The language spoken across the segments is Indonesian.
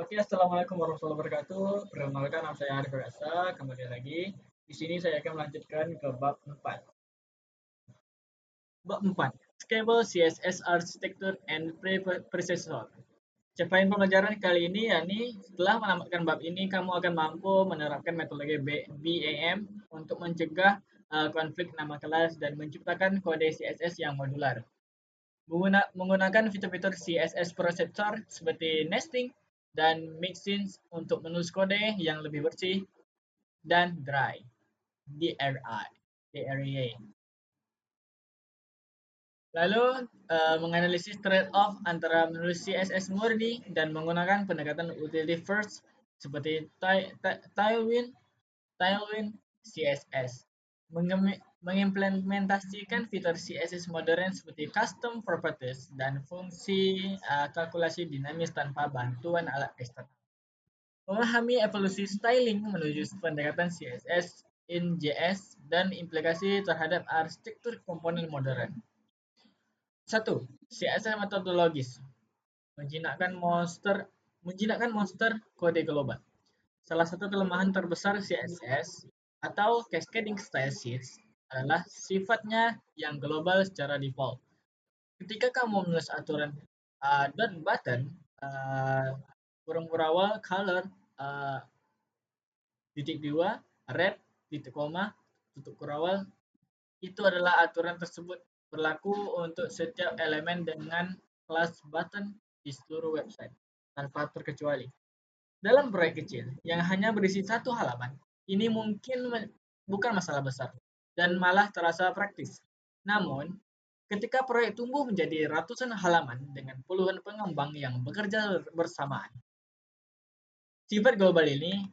Oke, assalamualaikum warahmatullahi wabarakatuh. Perkenalkan, nama saya Arif Rasa. Kembali lagi. Di sini saya akan melanjutkan ke bab 4. Bab 4. Scalable CSS Architecture and Preprocessor. Capaian pembelajaran kali ini yakni setelah menamatkan bab ini, kamu akan mampu menerapkan metodologi BAM untuk mencegah konflik nama kelas dan menciptakan kode CSS yang modular. Menggunakan fitur-fitur CSS processor seperti nesting dan mixin untuk menulis kode yang lebih bersih dan dry. DRI. DRI. Lalu menganalisis trade-off antara menulis CSS murni dan menggunakan pendekatan utility first seperti Tailwind CSS. Mengimplementasikan fitur CSS modern seperti custom properties dan fungsi kalkulasi dinamis tanpa bantuan alat eksternal. Memahami evolusi styling menuju pendekatan CSS in JS dan implikasi terhadap arsitektur komponen modern. 1. CSS metodologis. Menjinakkan monster kode global. Salah satu kelemahan terbesar CSS atau cascading style sheets adalah sifatnya yang global secara default. Ketika kamu menulis aturan dot button, kurung berawal color, titik dua, red, titik koma, tutup kurawal, itu adalah aturan tersebut berlaku untuk setiap elemen dengan kelas button di seluruh website, tanpa terkecuali. Dalam proyek kecil yang hanya berisi satu halaman, ini mungkin bukan masalah besar dan malah terasa praktis. Namun, ketika proyek tumbuh menjadi ratusan halaman dengan puluhan pengembang yang bekerja bersamaan, sifat global ini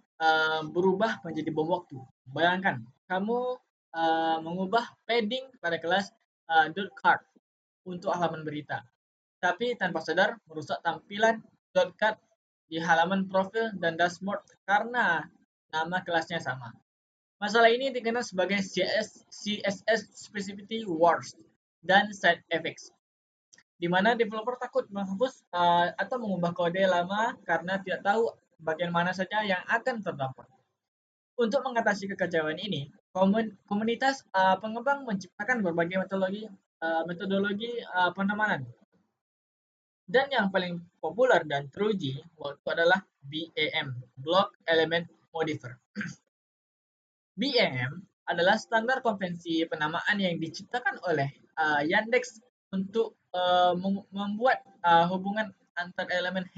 berubah menjadi bom waktu. Bayangkan, kamu mengubah padding pada kelas .card untuk halaman berita, tapi tanpa sadar merusak tampilan .card di halaman profil dan dashboard karena nama kelasnya sama. Masalah ini dikenal sebagai CSS Specificity Wars dan Side Effects, di mana developer takut menghapus atau mengubah kode lama karena tidak tahu bagian mana saja yang akan terdampak. Untuk mengatasi kekacauan ini, komunitas pengembang menciptakan berbagai metodologi penemanan. Dan yang paling populer dan teruji waktu adalah BAM, Block Element Modifier. BAM adalah standar konvensi penamaan yang diciptakan oleh Yandex untuk membuat hubungan antar elemen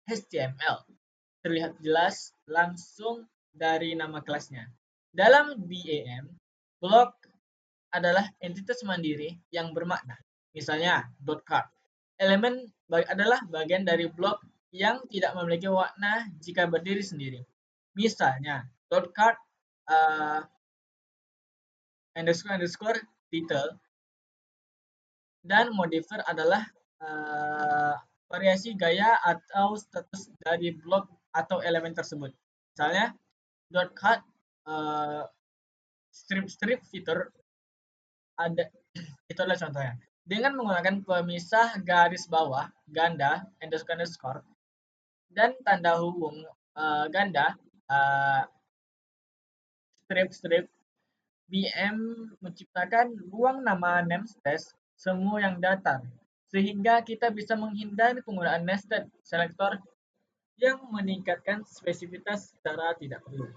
HTML terlihat jelas langsung dari nama kelasnya. Dalam BAM, blok adalah entitas mandiri yang bermakna. Misalnya, .card. Elemen adalah bagian dari blok yang tidak memiliki warna jika berdiri sendiri. Misalnya, .card underscore title, dan modifier adalah variasi gaya atau status dari blok atau elemen tersebut. Misalnya, .card strip fitur ada, itu adalah contohnya. Dengan menggunakan pemisah garis bawah ganda underscore dan tanda hubung ganda strip, BM menciptakan ruang nama namespace semua yang datar, sehingga kita bisa menghindari penggunaan nested selector yang meningkatkan spesifitas secara tidak perlu.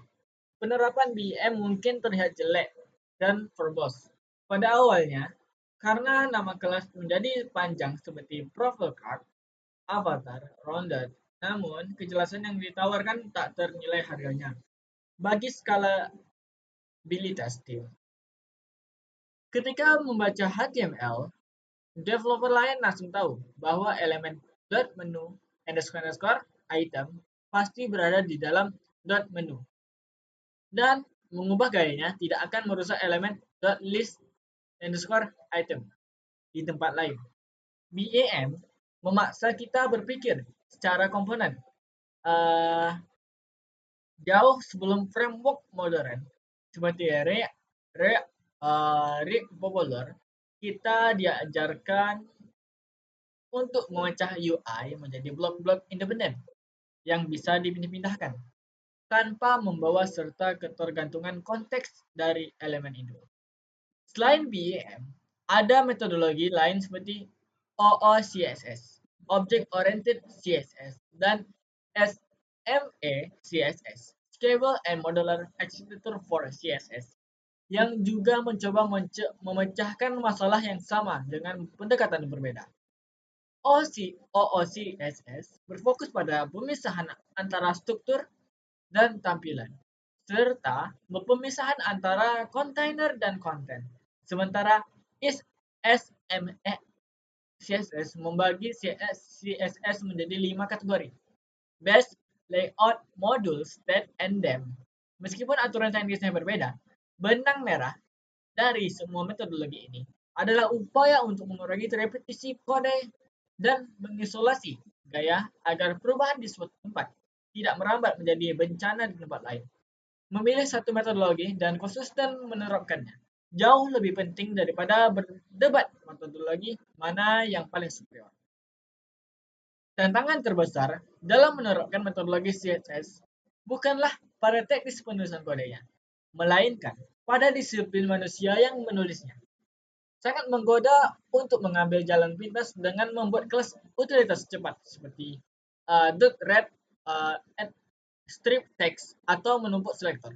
Penerapan BM mungkin terlihat jelek dan verbose pada awalnya karena nama kelas menjadi panjang seperti profile card, avatar, rounded. Namun, kejelasan yang ditawarkan tak ternilai harganya bagi skalabilitas tim. Ketika membaca HTML, developer lain langsung tahu bahwa elemen .menu underscore item pasti berada di dalam .menu. Dan mengubah gayanya tidak akan merusak elemen .list underscore item di tempat lain. BAM memaksa kita berpikir secara komponen jauh sebelum framework modern seperti React Popular. Kita diajarkan untuk memecah UI menjadi blok-blok independen. yang bisa dipindah-pindahkan tanpa membawa serta ketergantungan konteks dari elemen itu. Selain BEM, ada metodologi lain seperti OOCSS, Object Oriented CSS, dan SME-CSS, Scalable and Modular Architecture for CSS, yang juga mencoba memecahkan masalah yang sama dengan pendekatan berbeda. OOCSS berfokus pada pemisahan antara struktur dan tampilan, serta pemisahan antara kontainer dan konten. Sementara SME CSS membagi CSS menjadi 5 kategori. Base, Layout, Module, State, and Them. Meskipun aturan teknisnya berbeda, benang merah dari semua metodologi ini adalah upaya untuk mengurangi repetisi kode dan mengisolasi gaya agar perubahan di suatu tempat tidak merambat menjadi bencana di tempat lain. Memilih satu metodologi dan konsisten menerapkannya jauh lebih penting daripada berdebat metodologi mana yang paling superior. Tantangan terbesar dalam menerapkan metodologi CSS bukanlah pada teknis penulisan kodenya, melainkan pada disiplin manusia yang menulisnya. Sangat menggoda untuk mengambil jalan pintas dengan membuat kelas utilitas cepat seperti .red, strip text, atau menumpuk selektor.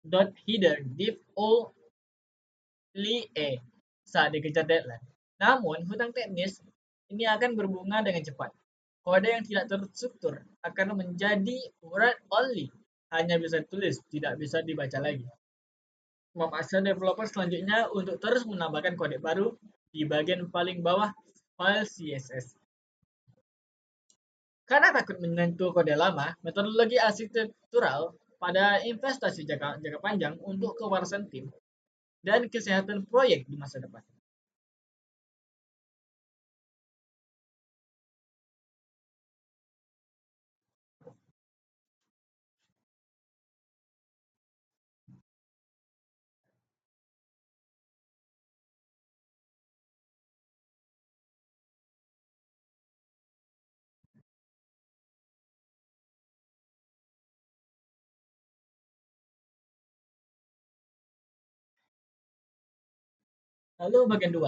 .header, div, only saat dikejar deadline. Namun, hutang teknis ini akan berbunga dengan cepat. Kode yang tidak terstruktur akan menjadi read only, hanya bisa ditulis, tidak bisa dibaca lagi. Memaksa developer selanjutnya untuk terus menambahkan kode baru di bagian paling bawah file CSS. Karena takut menyentuh kode lama, metodologi arsitektural pada investasi jangka panjang untuk kewarasan tim dan kesehatan proyek di masa depan. Lalu bagian 2,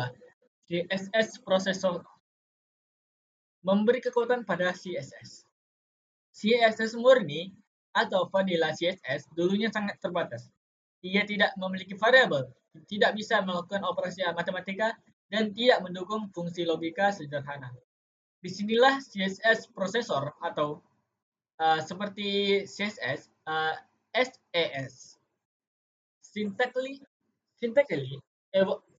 CSS Processor memberi kekuatan pada CSS. CSS murni atau vanilla CSS dulunya sangat terbatas. Ia tidak memiliki variabel, tidak bisa melakukan operasi matematika, dan tidak mendukung fungsi logika sederhana. Disinilah CSS prosesor atau seperti CSS, SAS, syntactically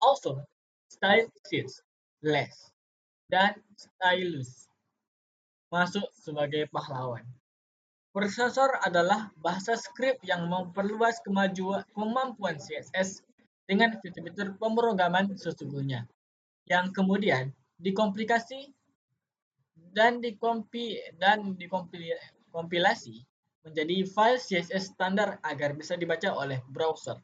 also style sheets, less, dan stylus masuk sebagai pahlawan. Prosesor adalah bahasa skrip yang memperluas kemampuan CSS dengan fitur-fitur pemrograman sesungguhnya, yang kemudian dikomplikasi dan dikompilasi menjadi file CSS standar agar bisa dibaca oleh browser.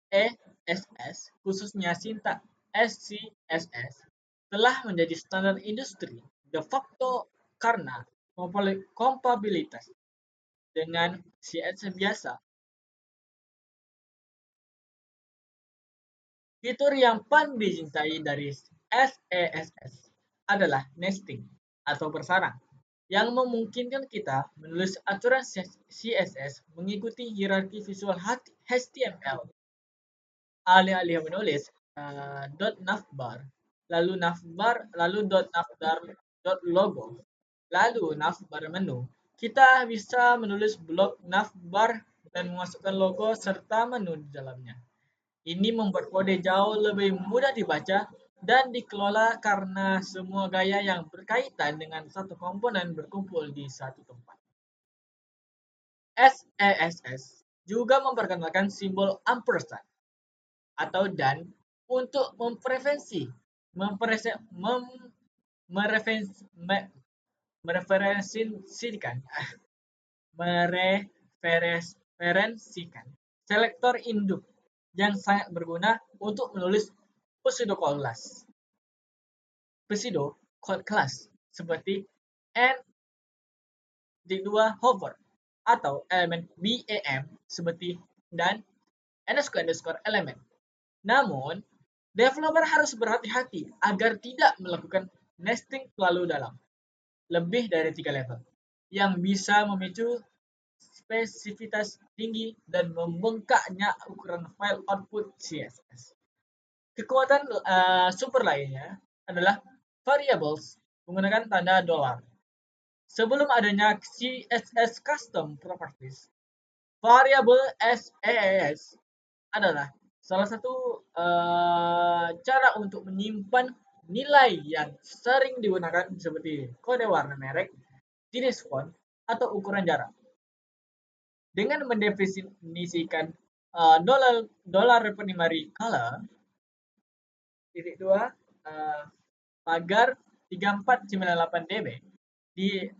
SESS, khususnya sintaks SCSS, telah menjadi standar industri de facto karena kompatibilitas dengan CSS biasa. Fitur yang paling dicintai dari SESS adalah nesting atau bersarang, yang memungkinkan kita menulis aturan CSS mengikuti hierarki visual HTML. Alih-alih menulis .navbar, lalu .navbar.logo, lalu navbar menu, kita bisa menulis blok navbar dan memasukkan logo serta menu di dalamnya. Ini membuat kode jauh lebih mudah dibaca dan dikelola karena semua gaya yang berkaitan dengan satu komponen berkumpul di satu tempat. SESS juga memperkenalkan simbol ampersand atau dan untuk mereferensikan selektor induk yang sangat berguna untuk menulis pseudo code class seperti Titik dua, hover atau elemen BAM seperti dan underscore element. Namun, developer harus berhati-hati agar tidak melakukan nesting terlalu dalam, lebih dari 3 level, yang bisa memicu spesifitas tinggi dan membengkaknya ukuran file output CSS. Kekuatan super lainnya adalah variables menggunakan tanda dolar. Sebelum adanya CSS Custom Properties, variabel SAAS adalah salah satu cara untuk menyimpan nilai yang sering digunakan seperti kode warna merek, jenis font, atau ukuran jarak. Dengan mendefinisikan dollar primary color, titik dua, pagar 3498 dB di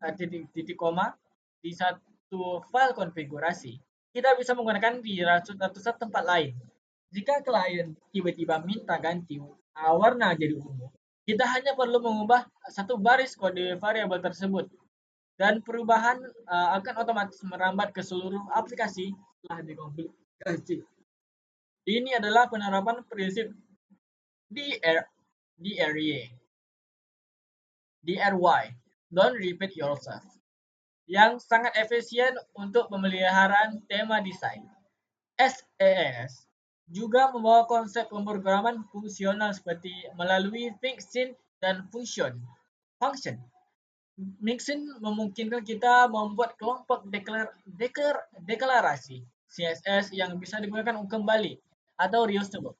titik koma di satu file konfigurasi, kita bisa menggunakan di ratusan tempat lain. Jika klien tiba-tiba minta ganti warna jadi ungu, kita hanya perlu mengubah satu baris kode variabel tersebut dan perubahan akan otomatis merambat ke seluruh aplikasi setelah dikompilasi. Ini adalah penerapan prinsip DRY, don't repeat yourself, yang sangat efisien untuk pemeliharaan tema desain. SAAS juga membawa konsep pemrograman fungsional seperti melalui mixin dan function. Mixin memungkinkan kita membuat kelompok deklarasi CSS yang bisa digunakan kembali atau reusable.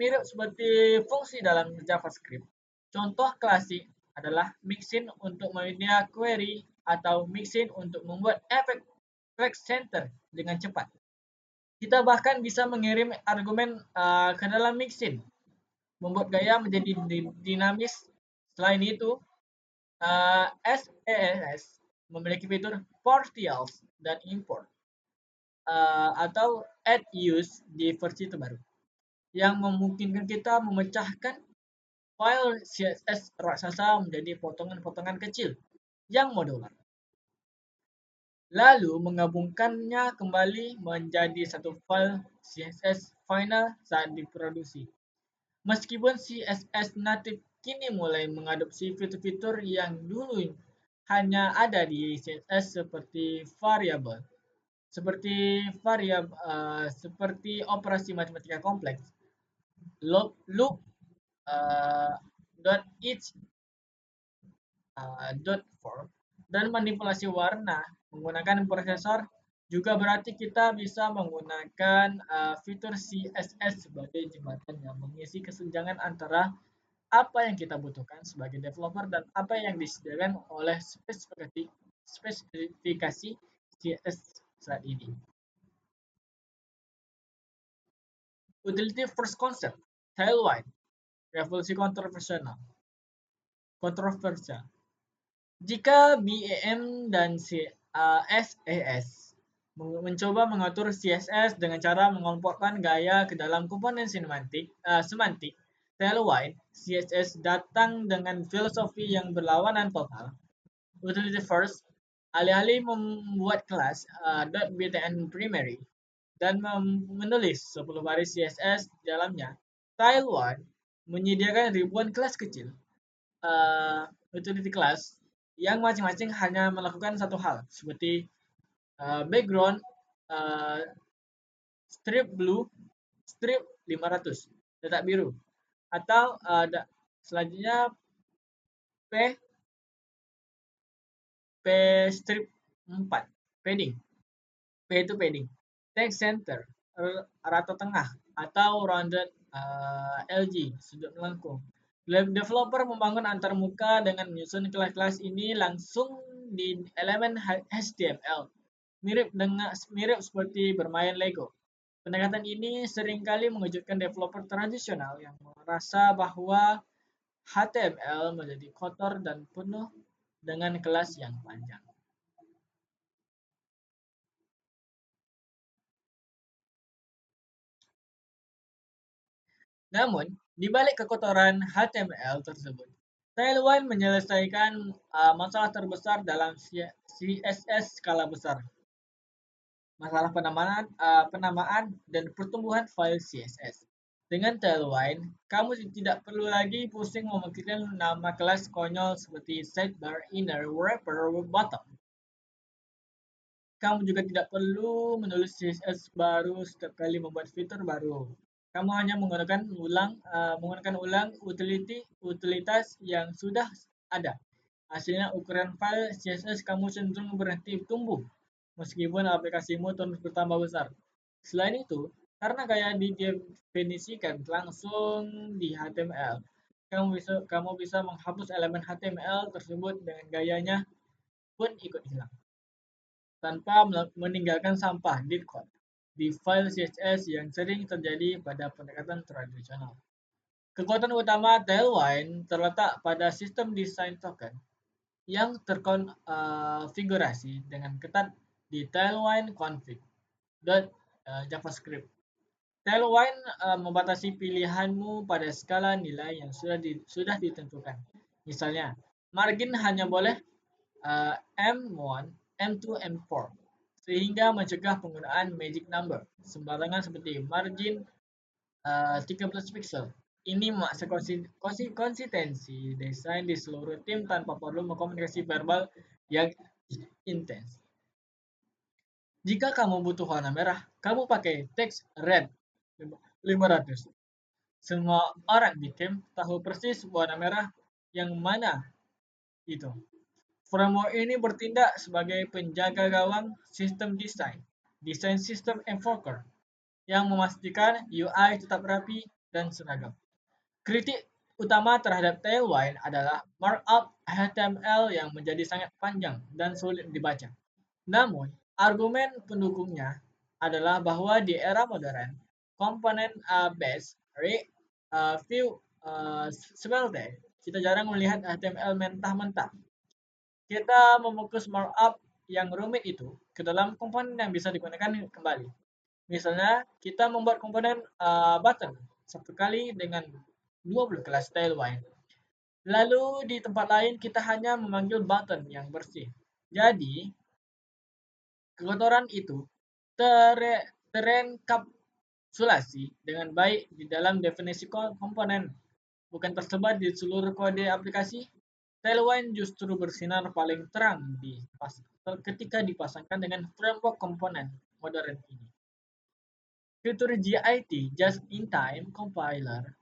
Mirip seperti fungsi dalam JavaScript. Contoh klasik adalah mixin untuk media query atau mixin untuk membuat efek track center dengan cepat. Kita bahkan bisa mengirim argumen ke dalam mixin, membuat gaya menjadi dinamis. Selain itu, SAAS memiliki fitur partials dan import atau add use di versi terbaru, yang memungkinkan kita memecahkan file CSS raksasa menjadi potongan-potongan kecil yang modular, lalu menggabungkannya kembali menjadi satu file CSS final saat diproduksi. Meskipun CSS native kini mulai mengadopsi fitur-fitur yang dulu hanya ada di CSS seperti seperti operasi matematika kompleks, loop, each, form, dan manipulasi warna menggunakan prosesor, juga berarti kita bisa menggunakan fitur CSS sebagai jembatan yang mengisi kesenjangan antara apa yang kita butuhkan sebagai developer dan apa yang disediakan oleh spesifikasi CSS saat ini. Utility first concept, tailwind, revolusi kontroversial. Jika BAM dan SAS mencoba mengatur CSS dengan cara mengelompokkan gaya ke dalam komponen semantik, tailwind CSS datang dengan filosofi yang berlawanan total. Utility first, alih-alih membuat kelas .btn primary dan menulis 10 baris CSS di dalamnya, tailwind menyediakan ribuan kelas kecil utility class yang masing-masing hanya melakukan satu hal, seperti background strip blue, strip 500, letak biru, atau selanjutnya p strip 4, padding. P itu padding. Text center, rata tengah, atau rounded LG, sudut melengkung. Developer membangun antarmuka dengan menyusun kelas-kelas ini langsung di elemen HTML, mirip seperti bermain Lego. Pendekatan ini seringkali mengejutkan developer tradisional yang merasa bahwa HTML menjadi kotor dan penuh dengan kelas yang panjang. Namun, di balik kekotoran HTML tersebut, Tailwind menyelesaikan masalah terbesar dalam CSS skala besar, masalah penamaan dan pertumbuhan file CSS. Dengan Tailwind, kamu tidak perlu lagi pusing memikirkan nama kelas konyol seperti sidebar, inner, wrapper, bottom. Kamu juga tidak perlu menulis CSS baru setiap kali membuat fitur baru. Kamu hanya menggunakan ulang utilitas yang sudah ada. Hasilnya ukuran file CSS kamu cenderung berhenti tumbuh meskipun aplikasimu terus bertambah besar. Selain itu, karena gaya didefinisikan langsung di HTML, kamu bisa menghapus elemen HTML tersebut dengan gayanya pun ikut hilang tanpa meninggalkan sampah di code di file CSS yang sering terjadi pada pendekatan tradisional. Kekuatan utama Tailwind terletak pada sistem desain token yang terkonfigurasi dengan ketat di Tailwind config.javascript. Tailwind membatasi pilihanmu pada skala nilai yang sudah ditentukan. Misalnya, margin hanya boleh M1, M2, M4, sehingga mencegah penggunaan magic number sembarangan seperti margin 13 pixel. Ini memaksa konsistensi desain di seluruh tim tanpa perlu mengkomunikasi verbal yang intens. Jika kamu butuh warna merah, kamu pakai teks red 500. Semua orang di tim tahu persis warna merah yang mana itu. Framework ini bertindak sebagai penjaga gawang sistem desain sistem enforcer, yang memastikan UI tetap rapi dan seragam. Kritik utama terhadap Tailwind adalah markup HTML yang menjadi sangat panjang dan sulit dibaca. Namun, argumen pendukungnya adalah bahwa di era modern, komponen based view svelte, kita jarang melihat HTML mentah-mentah. Kita memukus markup yang rumit itu ke dalam komponen yang bisa digunakan kembali. Misalnya, kita membuat komponen button satu kali dengan 20 kelas Tailwind. Lalu di tempat lain kita hanya memanggil button yang bersih. Jadi, kekotoran itu terenkapsulasi dengan baik di dalam definisi komponen, bukan tersebar di seluruh kode aplikasi. Tailwind justru bersinar paling terang ketika dipasangkan dengan framework komponen modern ini. Fitur JIT (Just in Time Compiler)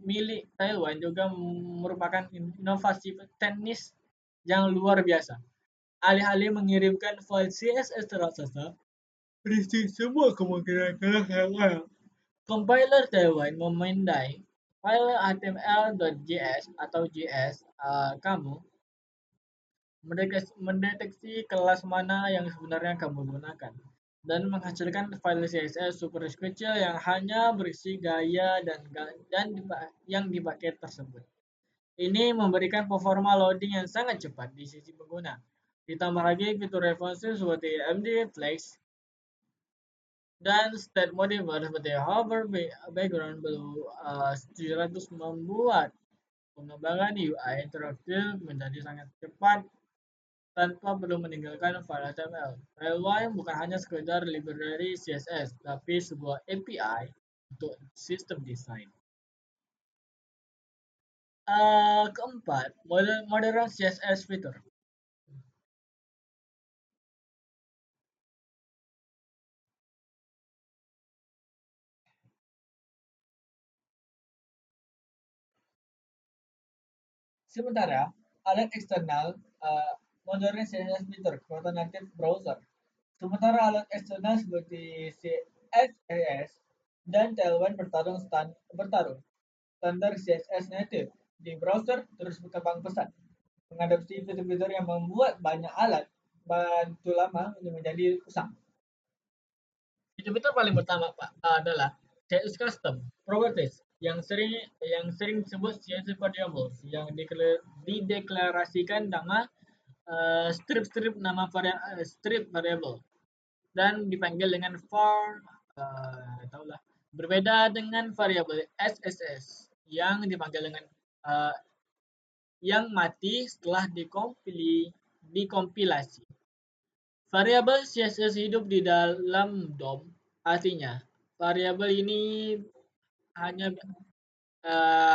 milik Tailwind juga merupakan inovasi teknis yang luar biasa. Alih-alih mengirimkan file CSS raksasa berisi semua kemungkinan kelas compiler Tailwind memindai file html.js atau JS kamu mendeteksi kelas mana yang sebenarnya kamu gunakan dan menghasilkan file CSS super kecil yang hanya berisi gaya dan yang dipakai tersebut. Ini memberikan performa loading yang sangat cepat di sisi pengguna. Ditambah lagi fitur responsif seperti MD-Flex dan state modifier seperti hover background blue 700 membuat pengembangan UI interaktif menjadi sangat cepat tanpa perlu meninggalkan file HTML. Tailwind bukan hanya sekedar library CSS, tapi sebuah API untuk sistem desain. Keempat, modern CSS fitur. Sementara, alat eksternal modern CSS fitur kekuatan natif browser. Sementara alat eksternal seperti CSS dan Tailwind bertarung standar CSS native di browser terus berkembang pesat, mengadopsi fitur-fitur yang membuat banyak alat bantu lama menjadi usang. Fitur-fitur paling pertama Pak adalah CSS custom properties yang sering disebut CSS variables yang dideklarasikan nama strip variable dan dipanggil dengan var tahulah. Berbeda dengan variabel SSS yang dipanggil dengan yang mati setelah dikompilasi. Variabel CSS hidup di dalam DOM, artinya variabel ini hanya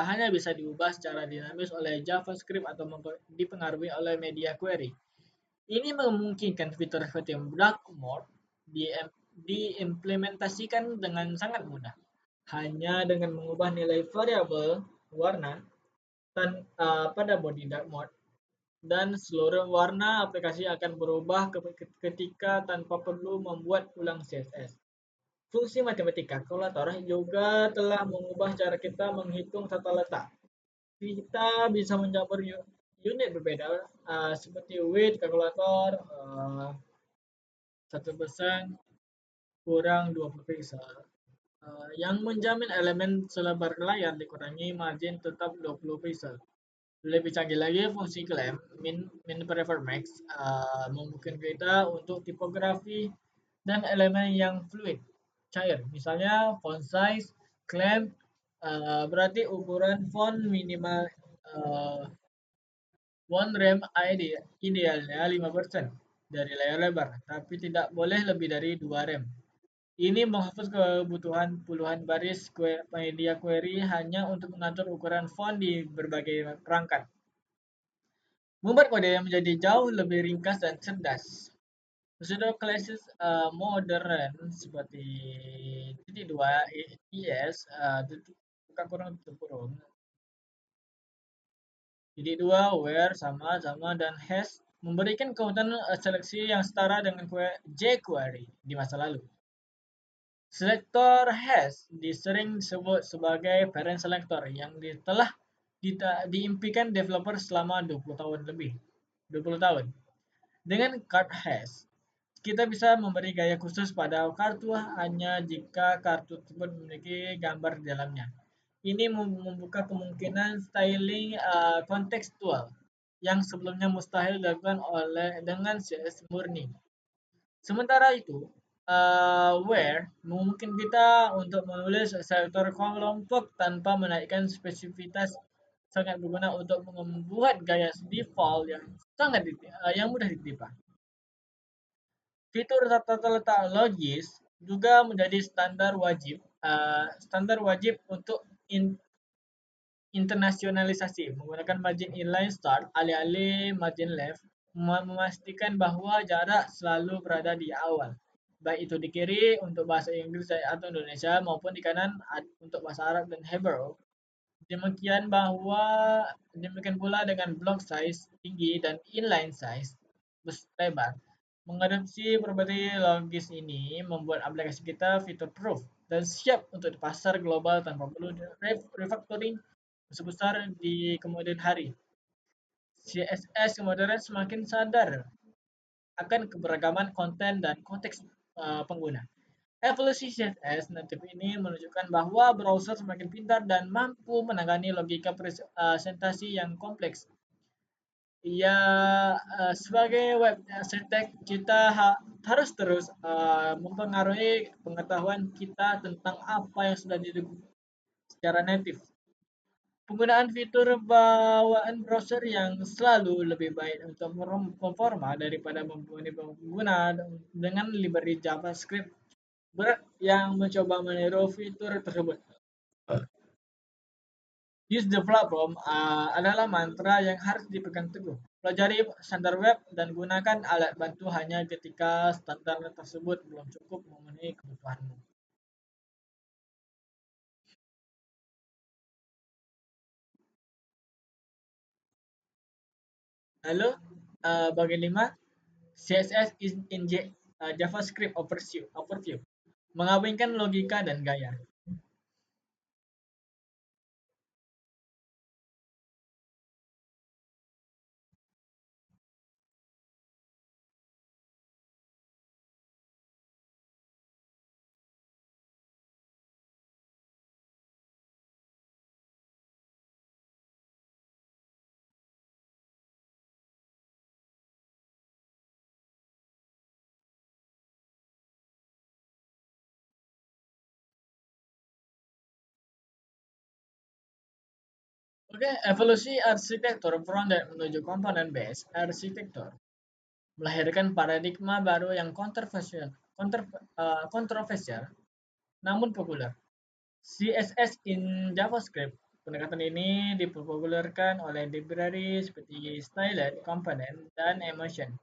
hanya bisa diubah secara dinamis oleh JavaScript atau dipengaruhi oleh media query. Ini memungkinkan fitur seperti dark mode diimplementasikan dengan sangat mudah. Hanya dengan mengubah nilai variabel warna pada body dark mode, dan seluruh warna aplikasi akan berubah ketika tanpa perlu membuat ulang CSS. Fungsi matematika kalkulator juga telah mengubah cara kita menghitung tata letak. Kita bisa mencampur unit berbeda seperti width kalkulator 1% kurang 20 pixel yang menjamin elemen selebar layar dikurangi margin tetap 20 pixel. Lebih canggih lagi, fungsi claim min prefer max memungkinkan kita untuk tipografi dan elemen yang fluid, cair. Misalnya font size, claim berarti ukuran font minimal font rem idealnya 5% dari layar lebar, tapi tidak boleh lebih dari 2 rem. Ini menghapus kebutuhan puluhan baris media query hanya untuk mengatur ukuran font di berbagai perangkat. Membuat kode yang menjadi jauh lebih ringkas dan cerdas. Metode klasik modern seperti titik dua is buka kurung tutup kurung titik dua where sama dan hash memberikan kemudahan seleksi yang setara dengan jQuery di masa lalu. Selektor hash disering disebut sebagai parent selector yang telah diimpikan developer selama 20 tahun lebih. 20 tahun. Dengan card hash, kita bisa memberi gaya khusus pada kartu hanya jika kartu tersebut memiliki gambar di dalamnya. Ini membuka kemungkinan styling kontekstual yang sebelumnya mustahil dilakukan dengan CSS murni. Sementara itu, where memungkinkan kita untuk menulis selektor kelompok tanpa menaikkan spesifitas, sangat berguna untuk membuat gaya default yang mudah ditipa. Fitur tata letak logis juga menjadi standar wajib untuk internasionalisasi. Menggunakan margin inline start alih-alih margin left memastikan bahwa jarak selalu berada di awal, baik itu di kiri untuk bahasa Inggris atau Indonesia maupun di kanan untuk bahasa Arab dan Hebrew. Demikian pula dengan block size tinggi dan inline size lebar. Mengadopsi properti logis ini membuat aplikasi kita fitur proof dan siap untuk di pasar global tanpa perlu refactoring sebesar di kemudian hari. CSS modern semakin sadar akan keberagaman konten dan konteks pengguna. Evolusi CSS native ini menunjukkan bahwa browser semakin pintar dan mampu menangani logika presentasi yang kompleks. Ya, sebagai web arsitek, kita harus terus mempengaruhi pengetahuan kita tentang apa yang sudah didukung secara native. Penggunaan fitur bawaan browser yang selalu lebih baik untuk performa daripada membebani pengguna dengan library JavaScript berat yang mencoba meniru fitur tersebut. Use the platform adalah mantra yang harus dipegang teguh. Pelajari standar web dan gunakan alat bantu hanya ketika standar tersebut belum cukup memenuhi kebutuhanmu. Lalu, bagian 5, CSS in JavaScript overview. Mengawinkan logika dan gaya. Oke, evolusi arsitektur front-end menuju component-based arsitektur melahirkan paradigma baru yang kontroversial namun populer. CSS in JavaScript. Pendekatan ini dipopulerkan oleh library seperti Stylet, Component, dan Emotion.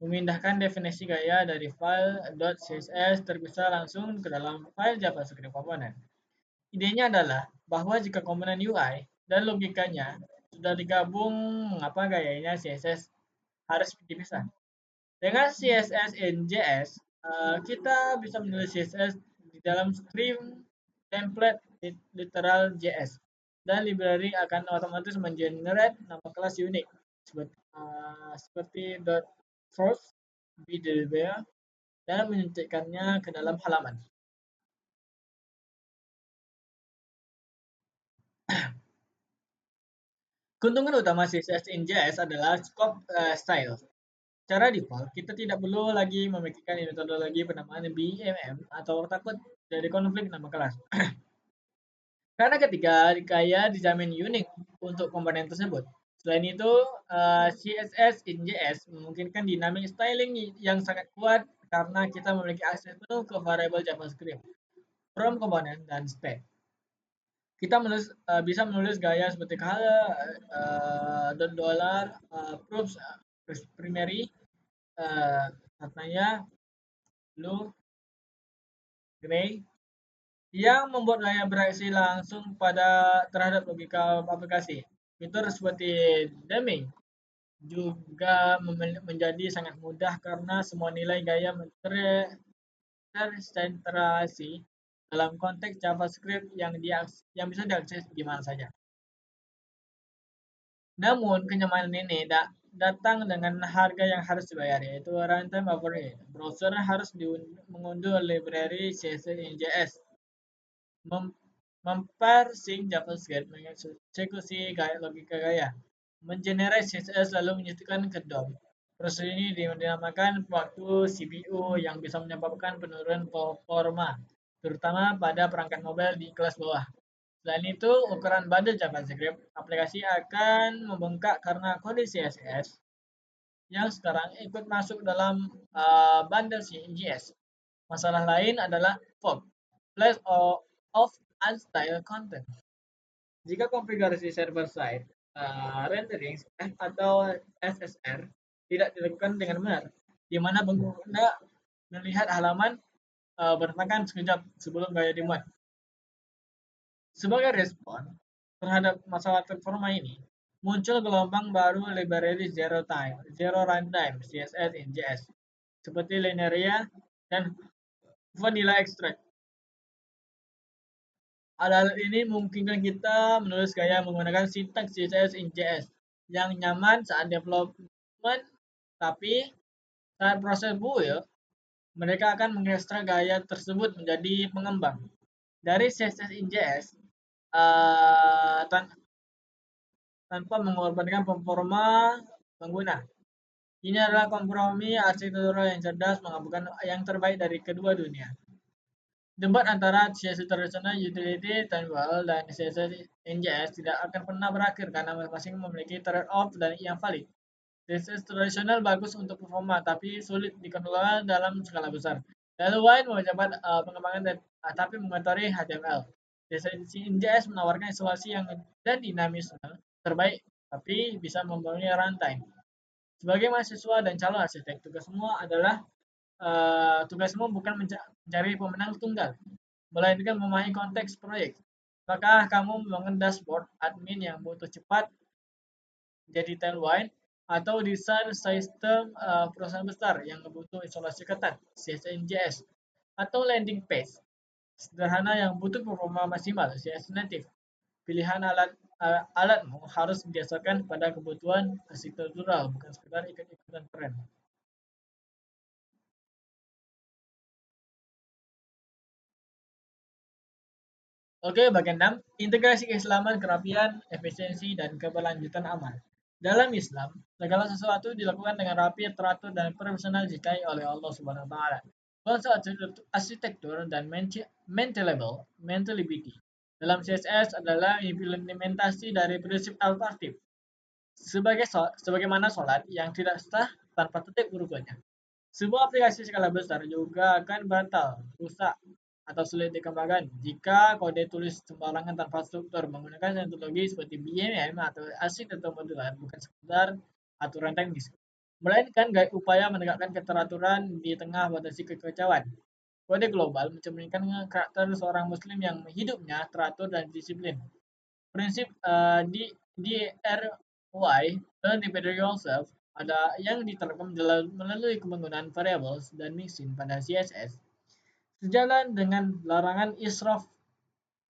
Memindahkan definisi gaya dari file .css terpisah langsung ke dalam file JavaScript komponen. Idenya adalah bahwa jika komponen UI dan logikanya sudah digabung, mengapa gayanya CSS harus dipisah? Dengan CSS in JS, kita bisa menulis CSS di dalam stream template literal JS dan library akan otomatis mengenerate nama kelas unik seperti .source, bdb, dan menyuntikkannya ke dalam halaman. Keuntungan utama CSS in JS adalah scope style. Secara default, kita tidak perlu lagi memikirkan metodologi penamaan BMM atau takut dari konflik nama kelas. Karena ketiga gaya dijamin unik untuk komponen tersebut. Selain itu, CSS in JS memungkinkan dynamic styling yang sangat kuat karena kita memiliki akses penuh ke variabel JavaScript, from komponen, dan state. Kita bisa menulis gaya seperti color, $, proofs, primary, warnanya blue, gray, yang membuat gaya bereaksi langsung terhadap logika aplikasi. Fitur seperti theming juga menjadi sangat mudah karena semua nilai gaya tersentralisasi dalam konteks JavaScript yang bisa diakses di mana saja. Namun, kenyamanan ini datang dengan harga yang harus dibayar, yaitu runtime overhead. Browser harus mengunduh library CSS in JS, memparsing JavaScript, mengeksekusi logika gaya, mengenerate CSS lalu menyatukan ke DOM. Proses ini dinamakan waktu CPU yang bisa menyebabkan penurunan performa, terutama pada perangkat mobile di kelas bawah. Selain itu, ukuran bundle JavaScript aplikasi akan membengkak karena kode CSS yang sekarang ikut masuk dalam bundle CSS. Masalah lain adalah fog, flash of unstyled content. Jika konfigurasi server-side rendering atau SSR tidak dilakukan dengan benar, di mana pengguna melihat halaman berantakan sekejap sebelum gaya dimuat. Sebagai respon terhadap masalah performa ini, muncul gelombang baru library zero runtime CSS in JS, seperti Linearia dan Vanilla Extract. Alat ini memungkinkan kita menulis gaya menggunakan sintaks CSS in JS yang nyaman saat development, tapi saat proses build, mereka akan mengekstrak gaya tersebut menjadi pengembang. Dari CSS in JS, tanpa mengorbankan performa pengguna. Ini adalah kompromi arsitektur yang cerdas menggabungkan yang terbaik dari kedua dunia. Debat antara CSS tradisional utility Tenwell dan CSS NJS tidak akan pernah berakhir karena masing-masing memiliki trade-off dan yang valid. CSS tradisional bagus untuk performa, tapi sulit dikelola dalam skala besar. Lalu White menjabat pengembangan tapi mengotori HTML. CSS NJS menawarkan isolasi dan dinamisme terbaik, tapi bisa membangun runtime. Sebagai mahasiswa dan calon arsitek, tugasmu bukan mencari pemenang tunggal, melainkan memahami konteks proyek. Apakah kamu membangun dashboard admin yang butuh cepat jadi tailwind atau desain sistem perusahaan besar yang butuh isolasi ketat CSS atau landing page sederhana yang butuh performa maksimal CSS native? Pilihan alatmu harus didasarkan pada kebutuhan arsitektural, bukan sekedar ikut-ikutan tren. Oke, bagian 6. Integrasi keislaman, kerapian, efisiensi, dan keberlanjutan amal. Dalam Islam, segala sesuatu dilakukan dengan rapi, teratur, dan profesional dicintai oleh Allah Subhanahu wa Ta'ala. Konsep arsitektur dan maintainable, dalam CSS adalah implementasi dari prinsip alternatif. Sebagaimana sholat yang tidak sah tanpa titik berubahnya. Sebuah aplikasi skala besar juga akan batal, rusak, atau sulit dikembangkan jika kode tulis sembarangan tanpa struktur menggunakan metodologi seperti BMM atau arsitektur modular bukan sekedar aturan teknis, melainkan upaya menegakkan keteraturan di tengah batasi kekacauan. Kode global mencerminkan karakter seorang muslim yang hidupnya teratur dan disiplin. Prinsip DRY, learn to better yourself, ada yang diterapkan melalui penggunaan variables dan mixin pada CSS, sejalan dengan larangan israf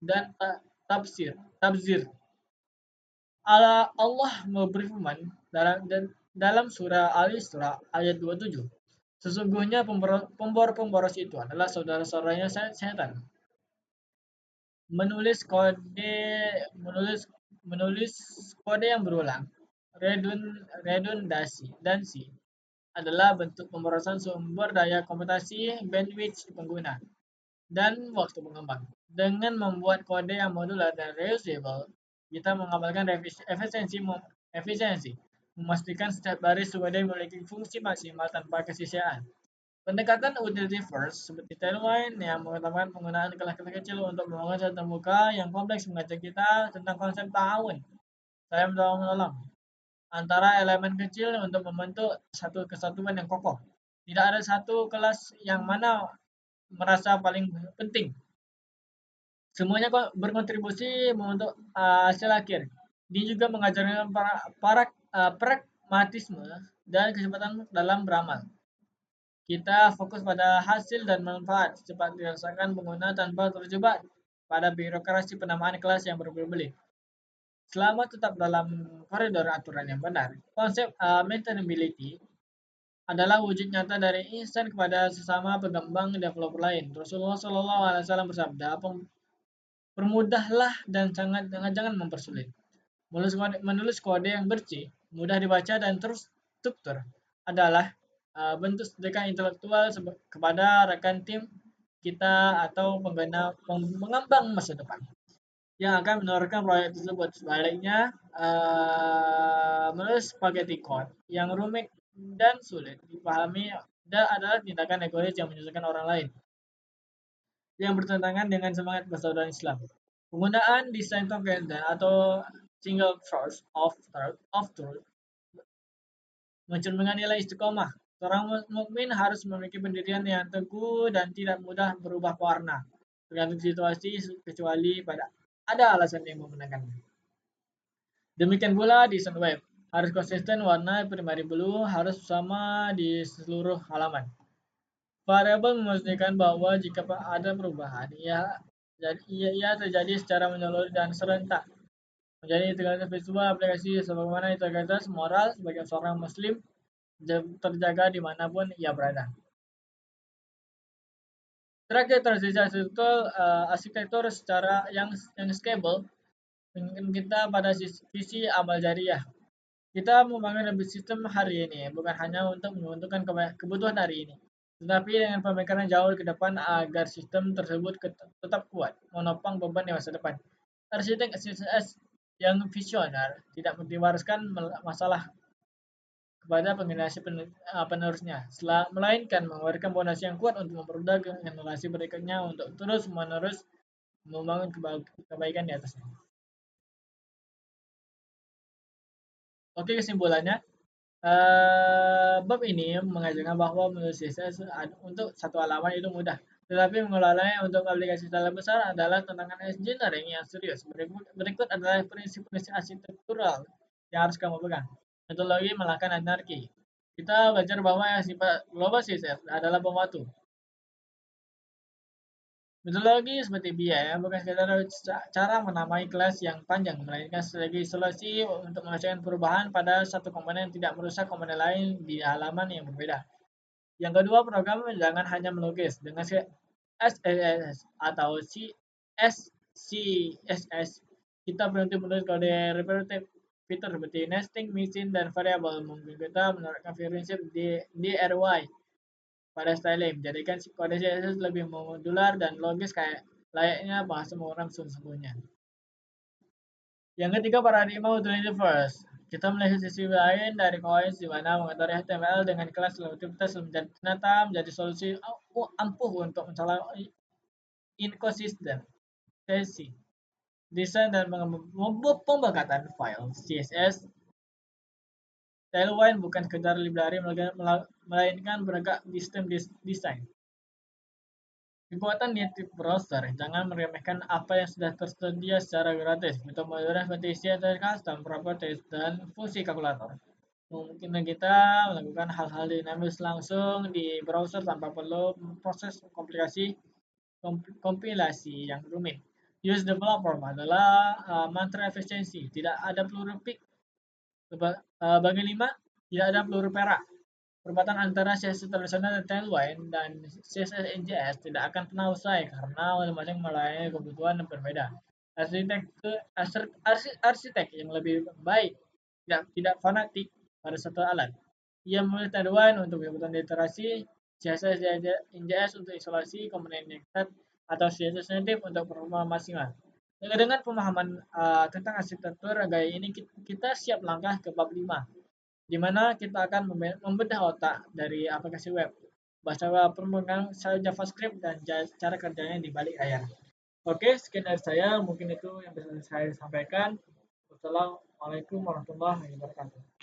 dan tabzir. Allah berfirman dalam surah Al-Isra ayat 27. Sesungguhnya pemboros itu adalah saudara-saudaranya setan. Menulis kode menulis menulis kode yang berulang, redundasi adalah bentuk pemborosan sumber daya komputasi, bandwidth pengguna, dan waktu pengembang. Dengan membuat kode yang modular dan reusable, kita mengamalkan efisiensi, memastikan setiap baris kode memiliki fungsi maksimal tanpa kesisiaan. Pendekatan utility first seperti Tailwind yang mengutamakan penggunaan kelas-kelas kecil untuk membangun sistem terbuka yang kompleks mengajak kita tentang konsep tahun. Saya menolong antara elemen kecil untuk membentuk satu kesatuan yang kokoh. Tidak ada satu kelas yang mana merasa paling penting. Semuanya kok berkontribusi untuk hasil akhir. Ini juga mengajarkan pragmatisme dan kecepatan dalam beramal. Kita fokus pada hasil dan manfaat, cepat dirasakan pengguna tanpa terjebak pada birokrasi penamaan kelas yang berbelit-belit. Selama tetap dalam koridor aturan yang benar, konsep maintainability adalah wujud nyata dari insan kepada sesama pengembang developer lain. Rasulullah SAW bersabda, permudahlah dan jangan mempersulit. Menulis kode yang bersih, mudah dibaca dan terstruktur adalah bentuk sedekah intelektual kepada rekan tim kita atau pengembang masa depan yang akan meneruskan proyek tersebut. Sebaliknya, menulis spaghetti code yang rumit dan sulit dipahami adalah tindakan egois yang menyusahkan orang lain, yang bertentangan dengan semangat persaudaraan Islam. Penggunaan desain token atau single source of truth mencerminkan nilai istiqomah. Seorang mukmin harus memiliki pendirian yang teguh dan tidak mudah berubah warna tergantung situasi kecuali pada ada alasan yang memenangkannya. Demikian pula desain web harus konsisten, warna primary blue harus sama di seluruh halaman. Variabel memastikan bahwa jika ada perubahan, ia terjadi secara menyeluruh dan serentak. Menjadi integritas visual aplikasi sebagaimana integritas moral sebagai seorang muslim terjaga dimanapun ia berada. Terakhir, transisi arsitektur secara yang scalable menginginkan kita pada visi amal jariah. Kita membangun sistem hari ini bukan hanya untuk menguntungkan kebutuhan hari ini, tetapi dengan pemikiran jauh ke depan agar sistem tersebut tetap kuat, menopang beban di masa depan. Arsitek CSS yang visioner tidak mewariskan masalah kepada generasi penerusnya, melainkan mewariskan fondasi yang kuat untuk mempermudah generasi berikutnya untuk terus-menerus membangun kebaikan di atasnya. Oke, kesimpulannya, bab ini mengajarkan bahwa menulis CSS untuk satu halaman itu mudah, tetapi mengelolanya untuk aplikasi skala besar adalah tantangan engineering yang serius. Berikut adalah prinsip-prinsip arsitektural yang harus kamu pegang. Metodologi melahkan anarki. Kita belajar bahwa sifat global CSS adalah bom waktu. Metodologi seperti BIM bukan sekedar cara menamai kelas yang panjang, melainkan strategi solusi untuk menghasilkan perubahan pada satu komponen tidak merusak komponen lain di halaman yang berbeda. Yang kedua, program jangan hanya melukis dengan SSS atau CSS. Kita berhenti menulis kode repetitif fitur seperti nesting, mixin, dan variabel. Mungkin kita menerapkan prinsip DRY pada styling, menjadikan kode CSS lebih modular dan logis layaknya bahasa orang sesungguhnya. Yang ketiga, paradigma utility first. Kita melihat sisi lain dari koin di mana mengotori HTML dengan kelas utilitas menjadi nyata menjadi solusi ampuh untuk mencari inkonsistensi desain dan pembangkatan file CSS. Tailwind bukan sekedar library melainkan beragam sistem desain. Kekuatan native browser, jangan meremehkan apa yang sudah tersedia secara gratis. Metode petisi dan custom properties dan fungsi kalkulator. Memungkinkan kita melakukan hal-hal dinamis langsung di browser tanpa perlu proses kompilasi yang rumit. Use the platform adalah mantra efisiensi. Tidak ada peluru pik. Bagi 5, tidak ada peluru perak. Perempatan antara CSS tradisional dan Tailwind dan CSS NJS tidak akan pernah usai karena masing-masing melayani kebutuhan yang berbeda. Arsitek yang lebih baik tidak fanatik pada satu alat. Ia memilih Tailwind untuk kebutuhan literasi, CSS NJS untuk isolasi komponen nyekat, atau CSS native untuk performa maksimal. Dengan pemahaman tentang arsitektur gaya ini, kita siap langkah ke bab 5, di mana kita akan membedah otak dari aplikasi web, bahasa pemrograman JavaScript, dan cara kerjanya di balik layar. Oke, sekian dari saya. Mungkin itu yang bisa saya sampaikan. Wassalamualaikum warahmatullahi wabarakatuh.